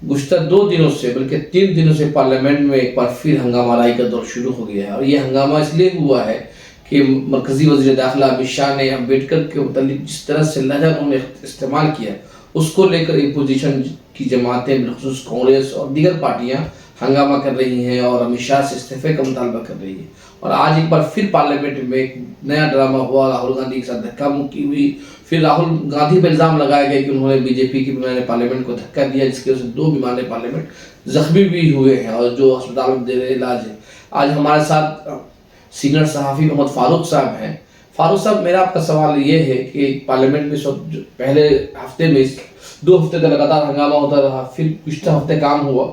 गुज़श्ता 2 दिनों से बल्कि 3 दिनों से पार्लियामेंट में एक बार फिर हंगामाराई का दौर शुरू हो गया है। और ये हंगामा इसलिए हुआ है कि मरकज़ी वज़ीर दाखिला अमित शाह ने अम्बेडकर के मुतालिक जिस तरह से लहजा उन्होंने इस्तेमाल किया, उसको लेकर अपोजिशन की जमातें बिलखुसूस कांग्रेस और दीगर पार्टियां हंगामा कर रही हैं और अमित शाह से इस्तीफे का मुतालबा कर रही है। और आज एक बार फिर पार्लियामेंट में एक नया ड्रामा हुआ, राहुल गांधी के साथ धक्का मुक्की हुई। फिर राहुल गांधी पर इल्ज़ाम लगाया गया कि उन्होंने बीजेपी की बीमार पार्लियामेंट को धक्का दिया, जिसकी वजह से 2 बीमार पार्लियामेंट जख्मी भी हुए हैं और जो अस्पताल में दे रहे इलाज है। आज हमारे साथ सीनियर सहाफ़ी मोहम्मद फारूक साहब हैं। फारूक साहब, मेरा आपका सवाल ये है कि पार्लियामेंट में सब पहले हफ्ते में 2 हफ्ते तक लगातार हंगामा होता रहा, फिर कुछ हफ्ते काम हुआ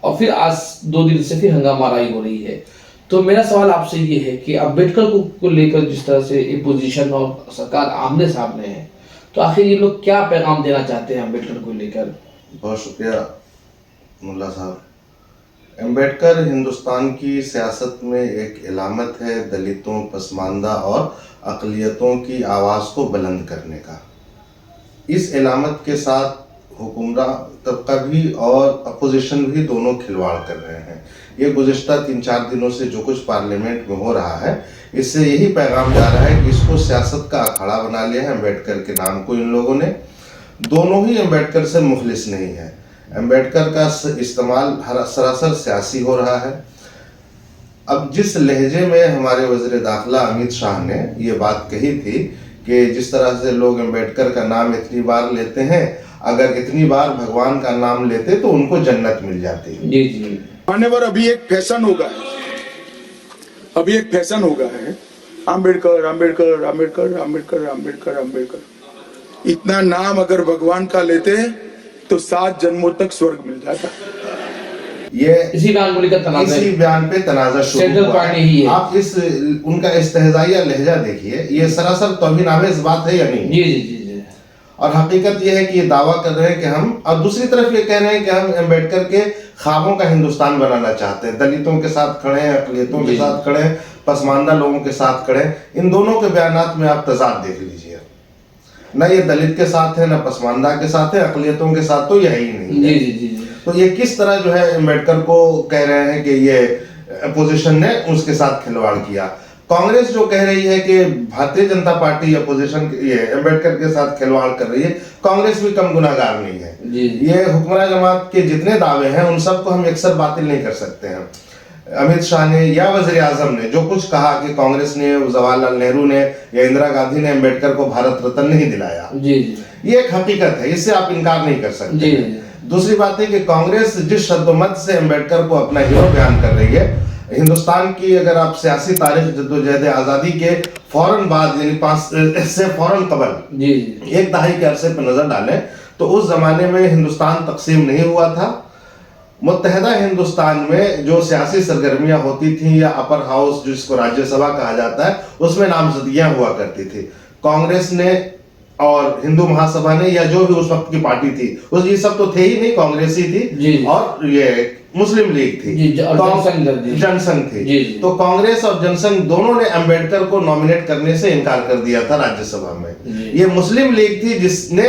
और फिर आज 2 दिन से फिर हंगामाराई हो रही है। तो मेरा सवाल आपसे ये है कि अम्बेडकर को लेकर जिस तरह से अपोजिशन और सरकार आमने सामने है, तो आखिर ये लोग क्या पैगाम देना चाहते हैं अम्बेडकर को लेकर? बहुत शुक्रिया मुल्ला साहब। अम्बेडकर हिंदुस्तान की सियासत में एक इलामत है दलितों, पसमानदा और अक़लियतों की आवाज़ को बुलंद करने का। इस इलामत के साथ हुक्मरान तबका भी और अपोजिशन भी दोनों खिलवाड़ कर रहे हैं। ये गुज़िश्ता 3-4 दिनों से जो कुछ पार्लियामेंट में हो रहा है, इससे यही पैगाम जा रहा है कि इसको सियासत का अखाड़ा बना लिया है अम्बेडकर के नाम को इन लोगों ने। दोनों ही अम्बेडकर से मुखलिस नहीं है। अम्बेडकर का इस्तेमाल सरासर सियासी हो रहा है। अब जिस लहजे में हमारे वज़ीर दाखिला अमित शाह ने ये बात कही थी कि जिस तरह से लोग अम्बेडकर का नाम इतनी बार लेते हैं, अगर इतनी बार भगवान का नाम लेते तो उनको जन्नत मिल जाती है। जी जी। मान्यवर, अभी एक फैशन हो गया है, अभी एक फैशन हो गया है, अम्बेडकर अम्बेडकर अम्बेडकर अम्बेडकर अम्बेडकर अम्बेडकर। इतना नाम अगर भगवान का लेते तो 7 जन्मों तक स्वर्ग मिल जाता। ये इसी बयान पे तनाज़ा शुरू हुआ है। आप इस उनका इस्तेहज़ाइया लहजा देखिए, ये सरासर तौहीन-आमेज़ बात है या नहीं? जी जी जी जी। और हकीकत ये है कि ये दावा कर रहे हैं कि हम, और दूसरी तरफ ये कह रहे हैं कि हम अम्बेडकर के ख्वाबों का हिंदुस्तान बनाना चाहते हैं, दलितों के साथ खड़े हैं, अक़लियतों के साथ खड़े हैं, पसमानदा लोगों के साथ खड़े हैं। इन दोनों के बयानात में आप तज़ाद देख लीजिए, न ये दलित के साथ है, न पसमानदा के साथ है, अक़लियतों के साथ तो यही नहीं है। जी जी जी। तो ये किस तरह जो है अम्बेडकर को कह रहे हैं कि ये अपोजिशन ने उसके साथ खिलवाड़ किया। कांग्रेस जो कह रही है कि भारतीय जनता पार्टी अपोजिशन ये अम्बेडकर के साथ खिलवाड़ कर रही है, कांग्रेस भी कम गुनाहगार नहीं है। जी। ये हुक्मरान जमात के जितने दावे हैं उन सबको हम अक्सर बातिल नहीं कर सकते हैं। अमित शाह ने या वज़ीर आज़म ने जो कुछ कहा कि कांग्रेस ने, जवाहरलाल नेहरू ने या इंदिरा गांधी ने अम्बेडकर को भारत रत्न नहीं दिलाया, जी जी, ये एक हकीकत है, इससे आप इनकार नहीं कर सकते। जी। दूसरी बात है कि कांग्रेस जिस शद्दोमत से अम्बेडकर को अपना हीरो बयान कर रही है, हिंदुस्तान की अगर आप सियासी तारीख जद्दोजहद आज़ादी के फौरन बाद यानी 5 से फौरन कबल जी एक दहाई के अरसे पर नजर डालें तो उस जमाने में हिंदुस्तान तकसीम नहीं हुआ था। मुत्तहदा हिंदुस्तान में जो सियासी सरगर्मियां होती थी या अपर हाउस जिसको राज्यसभा कहा जाता है, उसमें नामजदगियां हुआ करती थी। कांग्रेस ने और हिंदू महासभा ने या जो भी उस वक्त की पार्टी थी, उस ये सब तो थे ही नहीं, कांग्रेस ही थी और ये मुस्लिम लीग थी, जनसंघ थी। तो कांग्रेस और जनसंघ दोनों ने अम्बेडकर को नॉमिनेट करने से इनकार कर दिया था राज्यसभा में। ये मुस्लिम लीग थी जिसने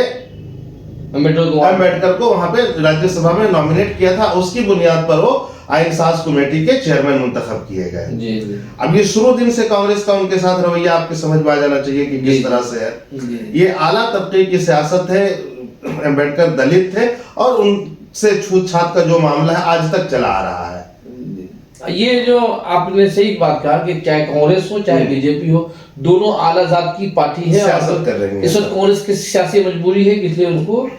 अम्बेडकर को वहां पे राज्यसभा में नॉमिनेट किया था। उसकी बुनियाद पर वो आईन साज कमेटी के चेयरमैन मुंतखब किए गए। अब ये शुरू दिन से कांग्रेस का उनके साथ रवैया आपके समझ में आ जाना चाहिए कि किस तरह से है। ये आला तबके की सियासत है। अम्बेडकर दलित थे और उनसे छूत-छात का जो मामला है आज तक चला आ रहा है। ये जो आपने सही बात कहा कि चाहे कांग्रेस हो चाहे बीजेपी हो, दोनों आला जात की पार्टी है, सियासत कर रही है। इस वक्त कांग्रेस की सियासी मजबूरी है, इसलिए उनको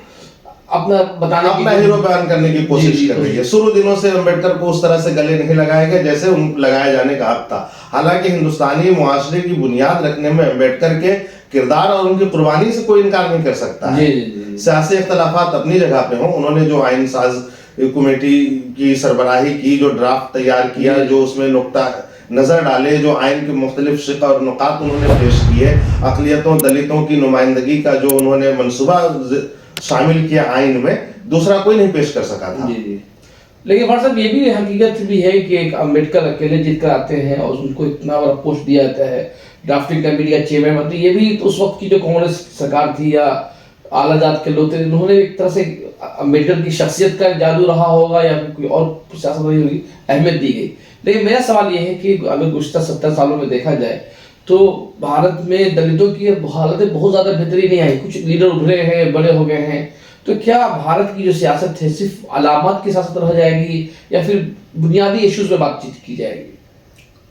अपना हीरो बयान करने की कोशिश कर रही है। शुरू दिनों से अम्बेडकर को उस तरह से गले नहीं लगाया गया जैसे लगाया जाने का हक था। हालांकि हिंदुस्तानी मुआशरे की बुनियाद रखने में अम्बेडकर के किरदार और उनकी कुर्बानी से कोई इनकार नहीं कर सकता है। सियासी इख्तलाफात अपनी जगह पे हों, उन्होंने जो आईन साज कमेटी की सरबराही की, जो ड्राफ्ट तैयार किया, जो उसमें नुक्ता नजर डाले, जो आइन के मुख्तलिफ शिक़ और नुकात उन्होंने पेश किए, अक़लियतों दलितों की नुमाइंदगी का जो उन्होंने मनसूबा शामिल किया आइन में, दूसरा कोई नहीं पेश कर सका था। लेकिन फारूक साहब, ये भी हकीकत भी है कि एक अम्बेडकर अकेले जीत कर आते हैं और उनको इतना बड़ा पोस्ट दिया जाता है ड्राफ्टिंग कमेटी का चेयरमैन। मतलब ये भी तो उस वक्त की जो कांग्रेस सरकार थी या आला जात के लोग थे, उन्होंने एक तरह से अम्बेडकर की शख्सियत का जादू रहा होगा या फिर कोई और सियासत रही होगी, अहमियत दी गई। लेकिन मेरा सवाल ये है कि अगर गुज़श्ता 70 सालों में देखा जाए तो भारत में दलितों की हालतें बहुत ज़्यादा बेहतरी नहीं आई। कुछ लीडर उभरे हैं, बड़े हो गए हैं, तो क्या भारत की जो सियासत है सिर्फ अलामत की सियासत रह जाएगी या फिर बुनियादी इश्यूज पे बातचीत की जाएगी?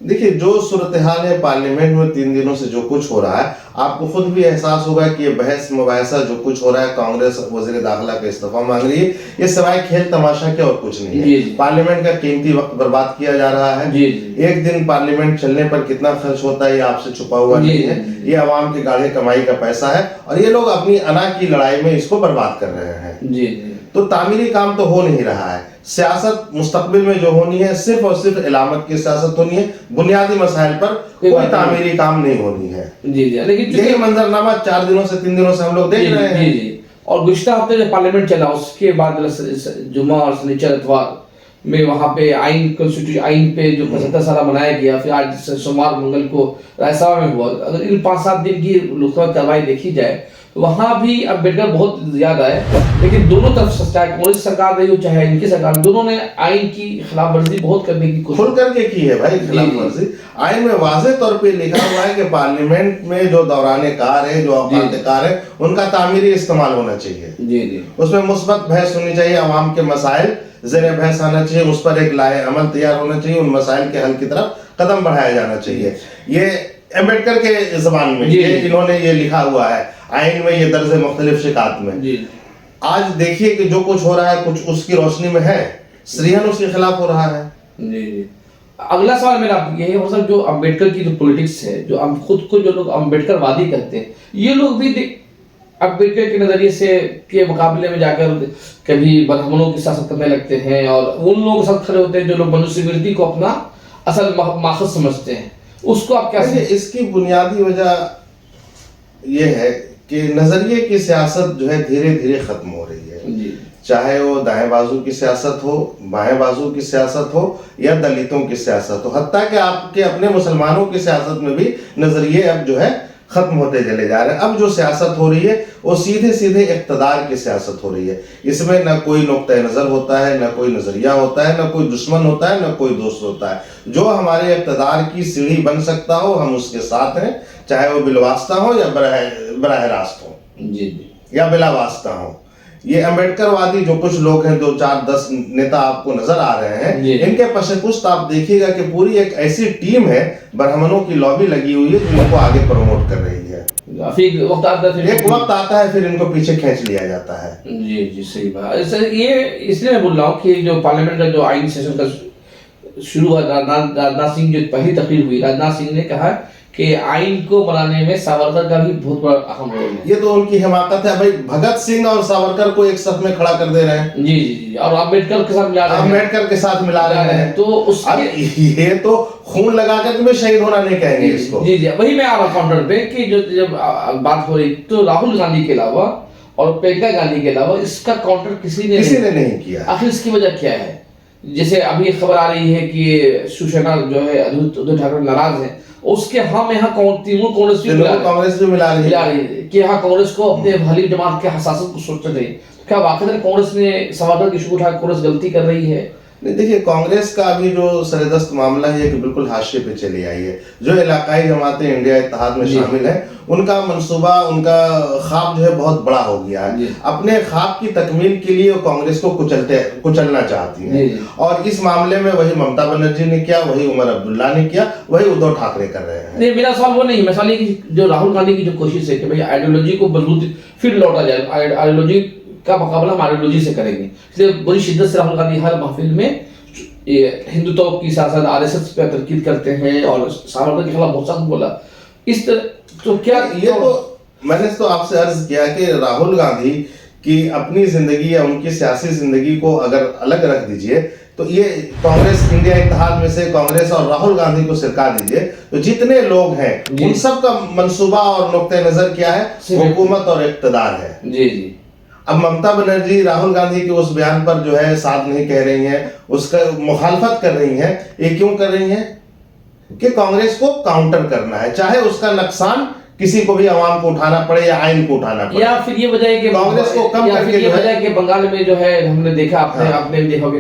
देखिए, जो सूरत हाल है पार्लियामेंट में 3 दिनों से जो कुछ हो रहा है, आपको खुद भी एहसास होगा कि ये बहस मुबाहिसा जो कुछ हो रहा है, कांग्रेस वजीर दाखिला का इस्तीफा मांग रही है, ये सिवाय खेल तमाशा के और कुछ नहीं है। पार्लियामेंट का कीमती वक्त बर्बाद किया जा रहा है। एक दिन पार्लियामेंट चलने पर कितना खर्च होता है ये आपसे छुपा हुआ नहीं है। ये आवाम के गाढ़े कमाई का पैसा है और ये लोग अपनी अना की लड़ाई में इसको बर्बाद कर रहे हैं। तो तामीरी काम तो हो नहीं रहा है। सियासत मुस्तकबिल में जो होनी है सिर्फ और सिर्फ इलामत की सियासत होनी है, बुनियादी मसाइल पर कोई तामीरी काम नहीं होनी है। लेकिन यही मंजरनामा 4 दिनों से 3 दिनों से हम लोग देख रहे हैं। और गुज़श्ता हफ्ते जो पार्लियामेंट चला उसके बाद जुमा और शनिचर इतवार में वहाँ पे आइन पे जो 75 साल मनाया गया, फिर आज सोमवार मंगल को राज्यसभा में हुआ। अगर इन 5-7 दिन की लोकसभा कार्रवाई देखी जाए तो वहाँ भी अम्बेडकर बहुत ज्यादा है, लेकिन दोनों तरफ चाहे कांग्रेस सरकार रही हो चाहे इनकी सरकार, दोनों ने आइन की खिलाफवर्जी बहुत करने की कोशिश खुल करके की है भाई खिलाफवर्जी। आइन में वाज़ेह तौर पे लिखा हुआ है कि पार्लियामेंट में जो दौराने कार है, जो औकात कार है, उनका तामीरी इस्तेमाल होना चाहिए। उसमें मुस्बत बहस होनी चाहिए, आवाम के मसाइल ज़ेर बहस आना चाहिए, उस पर एक लाए अमल तैयार होना चाहिए, उन मसाइल के हल की तरफ कदम बढ़ाया जाना चाहिए। ये अम्बेडकर के ज़बान में इन्होंने ये लिखा हुआ है आइन में, ये दर्ज मुख्तलिफ शिकायत में। आज देखिए कि जो कुछ हो रहा है कुछ उसकी रोशनी में है, सरीहन उसके खिलाफ हो रहा है। अगला सवाल मेरा ये है सर, जो अम्बेडकर की जो पॉलिटिक्स है, जो हम खुद को जो लोग अम्बेडकरवादी करते हैं, ये लोग भी अम्बेडकर के नजरिए से के मुकाबले में जाकर कभी ब्राह्मणों की सियासत करने लगते हैं और उन लोगों के साथ खड़े होते हैं जो लोग मनुस्मृति को अपना असल माखज़ समझते हैं। उसको आप क्या? इसकी बुनियादी वजह यह है कि नजरिए की सियासत जो है धीरे धीरे खत्म हो रही है। चाहे वो दाएं बाजू की सियासत हो, बाएं बाजू की सियासत हो या दलितों की सियासत हो, हत्ता कि आपके अपने मुसलमानों की सियासत में भी नजरिए अब जो है खत्म होते चले जा रहे हैं। अब जो सियासत हो रही है वो सीधे सीधे इक़्तिदार की सियासत हो रही है। इसमें न कोई नुक्ता नज़र होता है, न कोई नज़रिया होता है, न कोई दुश्मन होता है, न कोई दोस्त होता है। जो हमारे इक़्तिदार की सीढ़ी बन सकता हो हम उसके साथ हैं, चाहे वो बिलवास्ता हो या बराह रास्त हो या बिला वास्ता हो। ये अम्बेडकरवादी जो कुछ लोग हैं, 2, 4, 10 नेता आपको नजर आ रहे हैं, इनके पशपुस्त आप देखिएगा कि पूरी एक ऐसी टीम है, ब्राह्मणों की लॉबी लगी हुई है जो इनको आगे प्रमोट कर रही है। फिर एक वक्त आता है फिर इनको पीछे खींच लिया जाता है। जी सही बात। ये इसलिए मैं बोल रहा हूँ कि जो पार्लियामेंट का जो आइन सेशन का शुरू हुआ, राजनाथ सिंह जो पहली तकरीर हुई, राजनाथ सिंह ने कहा कि आइन को बनाने में सावरकर का भी बहुत बड़ा अहम रोल है। ये तो उनकी हिमाकत है भाई, भगत सिंह और सावरकर को एक साथ में खड़ा कर दे रहे हैं। जी और अम्बेडकर के साथ मिला रहे हैं, अम्बेडकर के साथ मिला रहे हैं। तो उसके ये तो खून लगा कर भी शहीद होना नहीं कहेंगे इसको। जी वही मैं आ रहा काउंटर पे कि जब बात हो रही तो राहुल गांधी के अलावा और प्रियंका गांधी के अलावा इसका काउंटर किसी ने नहीं किया। आखिर इसकी वजह क्या है? जैसे अभी खबर आ रही है कि शिवसेना जो है उद्धव ठाकरे नाराज है, उसके हम यहाँ कांग्रेस भी मिला रही है कि यहाँ कांग्रेस को अपने भली जमात के हसासत को सोचना चाहिए। क्या वाकई कांग्रेस ने सावरकर की इशू उठा कांग्रेस गलती कर रही है? नहीं, देखिए कांग्रेस का अभी जो सरदस्त मामला है कि बिल्कुल हाशिए पे चली आई है। जो इलाकाई जमातें इंडिया इत्तेहाद में शामिल है, उनका मंसूबा, उनका ख्वाब जो है बहुत बड़ा हो गया है। अपने ख्वाब की तकमील के लिए वो कांग्रेस को कुचलना चाहती है और इस मामले में वही ममता बनर्जी ने किया, वही उमर अब्दुल्ला ने किया, वही उद्धव ठाकरे कर रहे हैं। नहीं, मेरा सवाल वो नहीं, मैं सवाल ये जो राहुल गांधी की जो कोशिश है कि भाई आइडियोलॉजी को मजबूत फिर लौटा जाए, आइडियोलॉजी का मुकाबला हम आइडियोलॉजी से करेंगे, इसलिए बड़ी शिद्दत से राहुल गांधी हर महफिल में हिंदुत्व की सियासत आरएसएस पे तरकीद करते हैं और सावरकर के खिलाफ बहुत सख्त बोला। इस तरह तो क्या ये तो मैंने तो आपसे अर्ज किया कि राहुल गांधी की अपनी जिंदगी या उनकी सियासी जिंदगी को अगर अलग रख दीजिए तो ये कांग्रेस इंडिया इत्तेहाद में से कांग्रेस और राहुल गांधी को सिरका दीजिए तो जितने लोग हैं उन सब का मंसूबा और नुक्ते नजर क्या है? हुकूमत और इक़्तिदार है। जी अब ममता बनर्जी राहुल गांधी के उस बयान पर जो है साथ नहीं कह रही हैं, उसका मुखालफत कर रही हैं। ये क्यों कर रही हैं? कि कांग्रेस को काउंटर करना है, चाहे उसका नुकसान किसी को भी आवाम को उठाना पड़े या आइन को उठाना पड़े। या फिर ये वजह है कि कांग्रेस को कम या करके फिर ये जो है- वजह है कि बंगाल में जो है हमने देखा, हाँ। आपने भी देखा होगा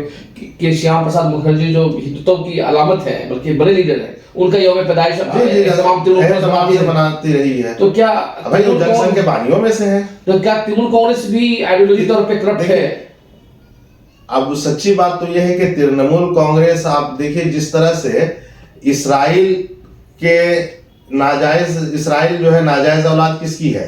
कि श्याम प्रसाद मुखर्जी जो हिंदुत्व की अलामत है, बल्कि बड़े लीडर है, उनका यौम पैदाइश तमाम तमाम से बनाती रही है। तो क्या भाई वो जनसंघ के बानियों में से है। तो क्या तृणमूल कांग्रेस भी आइडियोलॉजी तौर पे करप्ट है? अब सच्ची बात तो यह है कि तृणमूल कांग्रेस, आप देखिए जिस तरह से इसराइल के इसराइल जो है नाजायज औलाद किसकी है?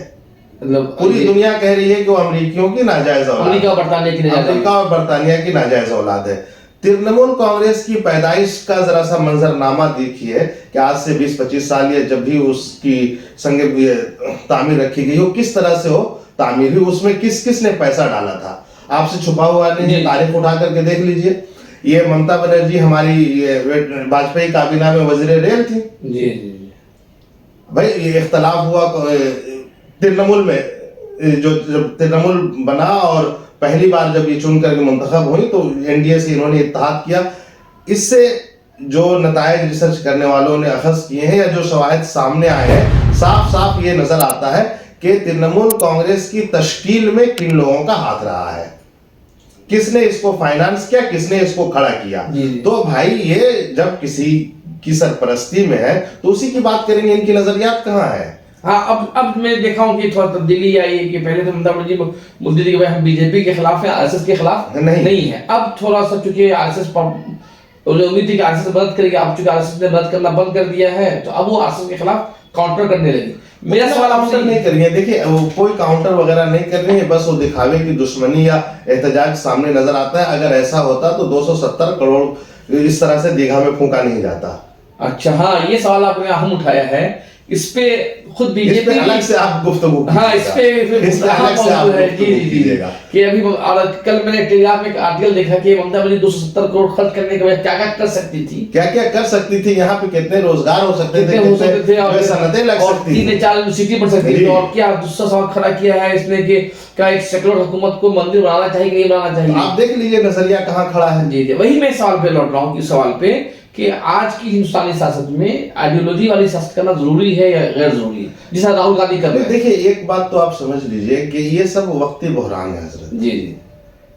मतलब पूरी दुनिया कह रही है कि वो अमेरिकियों की नाजायज औलाद, अमेरिका और बरतानिया की नाजायज अमेरिका और बरतानिया की नाजायज औलाद है। तृणमूल कांग्रेस की पैदाइश का जरा सा मंजरनामा देखिए कि आज से 20-25 साल या जब भी उसकी संग तामीर रखी गई हो, किस तरह से हो तामीर हुई, उसमें किस किस ने पैसा डाला था, आपसे छुपा हुआ नहीं है। तारीख उठा करके देख लीजिए। ये ममता बनर्जी हमारी वाजपेयी काबीना में वजीर रेल थी। जी जी भाई ये इख्तलाफ हुआ तृणमूल में, जब तृणमूल बना और पहली बार जब ये चुन करके मुंतखब हुई तो एनडीए से इन्होंने इत्तेहाद किया। इससे जो नतायज रिसर्च करने वालों ने अखज़ किए हैं या जो शवाहिद सामने आए हैं, साफ साफ ये नजर आता है कि तृणमूल कांग्रेस की तश्कील में किन लोगों का हाथ रहा है, किसने इसको फाइनेंस किया, किसने इसको खड़ा किया। तो भाई ये जब किसी की सरपरस्ती में है तो उसी की बात करेंगे, इनकी नजरियात कहाँ है? हाँ, अब मैं देखा हूँ कि थोड़ा तब्दीली आई है कि पहले तो ममता बनर्जी बोलती थी कि भाई हम बीजेपी के खिलाफ हैं, आरएसएस के खिलाफ नहीं है। अब थोड़ा सा चूंकि आरएसएस पर उम्मीद थी कि आरएसएस मदद करेगी, अब चूंकि आरएसएस ने मदद करना बंद कर दिया है तो अब वो आरएसएस के खिलाफ काउंटर करने लगी। मेरा सवाल आपसे नहीं कर रही है, देखिए वो कोई काउंटर वगैरह नहीं कर रही है, बस वो दिखावे की दुश्मनी या एहतजाज सामने नजर आता है। अगर ऐसा होता तो 270 करोड़ इस तरह से दीघा में फूंका नहीं जाता। अच्छा, हाँ, ये सवाल आपने अहम उठाया है। इस पे खुद बीजेपी अलग से आप गुफ्तगू, हाँ, इस पे अलग से आप गुफ्तगू कीजिएगा कि अभी कल मैंने टेलीग्राफ में एक आर्टिकल देखा कि ममता बनर्जी 270 करोड़ खर्च करने के बाद क्या क्या कर सकती थी, क्या क्या कर सकती थी, यहाँ पे कितने रोजगार हो सकते थे, कितने सनतें लग सकती थी, 3-4 यूनिवर्सिटी बन सकती थी। और क्या दूसरा सवाल खड़ा किया है इसने कि क्या एक सेकुलर हुकूमत को मंदिर बनाना चाहिए कि नहीं बनाना चाहिए? आप देख लीजिए नजरिया कहाँ खड़ा है। जी जी, वही मैं सवाल पे लौट रहा हूँ, इस सवाल पे कि आज की हिंदुस्तानी सियासत में आइडियोलॉजी वाली सियासत करना जरूरी है या गैर जरूरी है, जिस राहुल गांधी कर रहे हैं? देखिए एक बात तो आप समझ लीजिए कि ये सब वक्ती बहरान है हजरत। जी जी,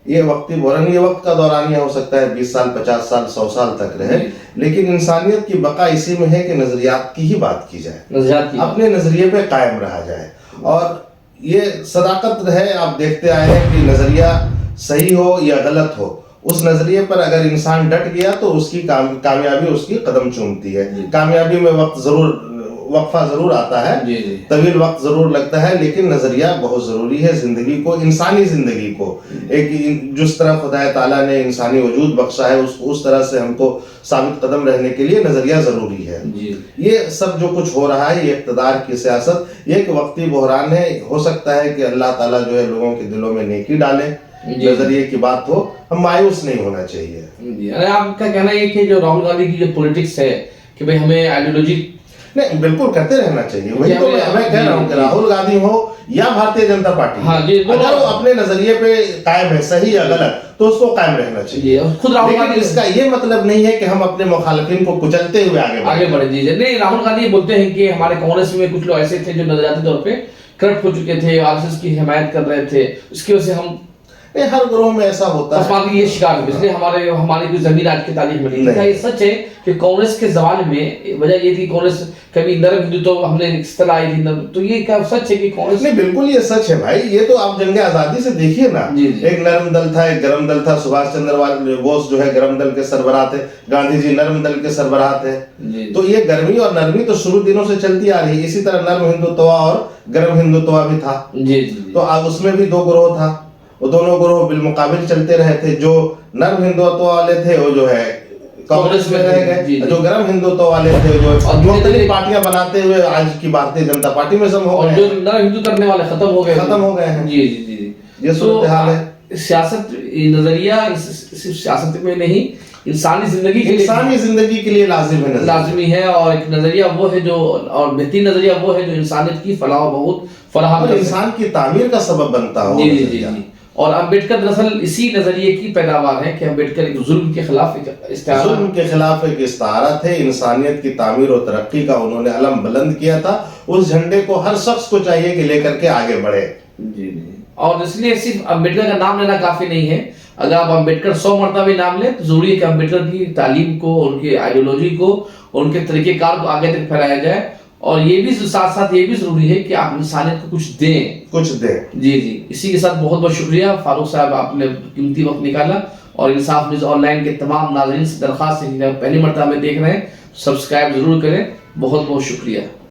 ये वक्ती बहरान, ये वक्त का दौरानिया हो सकता है 20 साल 50 साल 100 साल तक रहे, लेकिन इंसानियत की बका इसी में है कि नजरियात की ही बात की जाए, नजरियात की अपने नजरिए पे कायम रहा जाए। और ये सदाकत है, आप देखते आए हैं कि नजरिया सही हो या गलत हो, उस नजरिए पर अगर इंसान डट गया तो उसकी कामयाबी उसकी कदम चूमती है। कामयाबी में वक्फा जरूर आता है, तवील वक्त जरूर लगता है, लेकिन नजरिया बहुत जरूरी है जिंदगी को, इंसानी जिंदगी को। एक जिस तरह खुदा ताला ने इंसानी वजूद बख्शा है उसको उस तरह से हमको साबित कदम रहने के लिए नजरिया जरूरी है। ये सब जो कुछ हो रहा है ये इक़्तिदार की सियासत, ये एक वक्ती बहरान है। हो सकता है कि अल्लाह ताला जो है लोगों के दिलों में नेकी डाले, नजरिए की बात हो, हम मायूस नहीं होना चाहिए। अरे आपका कहना है कि जो राहुल गांधी की जो पॉलिटिक्स है कि भाई हमें आइडियोलॉजी नहीं, बिल्कुल करते रहना चाहिए। वही तो मैं कह रहा हूँ कि राहुल गांधी हो या भारतीय जनता पार्टी, हाँ जी, अगर वो अपने नजरिए पे कायम है, सही या गलत, तो उसको कायम रहना चाहिए। खुद राहुल गांधी, इसका ये मतलब नहीं है कि हम अपने मुखालिफिन को कुचलते हुए आगे बढ़े। जी नहीं, राहुल गांधी बोलते हैं कि हमारे कांग्रेस में कुछ लोग ऐसे थे जो नजरियाती तौर पे करप्ट हो चुके थे, आरएसएस की हिमायत कर रहे थे, उसकी वजह से हम हर ग्रोह में ऐसा होता है, ये शिकार हुए, इसलिए हमारी कोई जमीन आज की तारीख में नहीं। क्या ये सच है कि कांग्रेस के जमाने में वजह ये थी कांग्रेस कभी नरम हिंदुत्व तो हमने इस तरह आई थी, तो ये क्या सच है कि कांग्रेस? नहीं, बिल्कुल ये सच है भाई। ये तो आप जंग आजादी से देखिए ना, एक नरम दल था, एक गरम दल था। सुभाष चंद्र बोस जो है गरम दल के सरबराह थे, गांधी जी नरम दल के सरबराह थे। तो ये गर्मी और नरमी तो शुरू दिनों से चलती आ रही है। इसी तरह नरम हिंदुत्व और गरम हिंदुत्व भी था। तो अब उसमें भी दो ग्रोह था, वो दोनों ग्रोह बिलमुकाबिल चलते रहे थे। जो नर्म हिंदुत्व वाले थे वो जो है कांग्रेस में रह गए, जो गरम हिंदुत्व वाले थे जो मुख्तलिफ पार्टियां बनाते हुए आज की भारतीय जनता पार्टी में जम हो गए, जो नरम हिंदू करने वाले खत्म हो गए हैं। जी जी जी, ये सूरत हाल है। सियासत नजरिया सिर्फ सियासत में नहीं, इंसानी जिंदगी के लिए लाजिमी है। और एक नजरिया वो है जो, और बेहतरीन नजरिया वो है जो इंसानियत की फलाह बहुत फलाह इंसान की तामीर का सबब बनता हो। जी जी जी, और अम्बेडकर दरअसल इसी नजरिए की पैदावार है कि अम्बेडकर एक जुल्म के खिलाफ एक इस्तेहारा, जुल्म के खिलाफ एक इस्तारा थे, इंसानियत की तामीर और तरक्की का उन्होंने अलम बुलंद किया था। उस झंडे को हर शख्स को चाहिए कि लेकर के आगे बढ़े। जी जी। और इसलिए सिर्फ अम्बेडकर का नाम लेना काफी नहीं है। अगर आप अम्बेडकर 100 मरतबा भी नाम लें तो जरूरी है कि अम्बेडकर की तालीम को, उनकी आइडियोलॉजी को, उनके तरीकेकार को आगे तक फैलाया जाए। और ये भी साथ साथ ये भी जरूरी है कि आप इंसानियत को कुछ दें, कुछ दें। जी जी। इसी के साथ बहुत बहुत शुक्रिया फारूक साहब, आपने कीमती वक्त निकाला। और इंसाफ न्यूज़ ऑनलाइन के तमाम नाज़रीन से दरख्वास्त है कि पहली मरतबा में देख रहे हैं, सब्सक्राइब जरूर करें। बहुत बहुत शुक्रिया।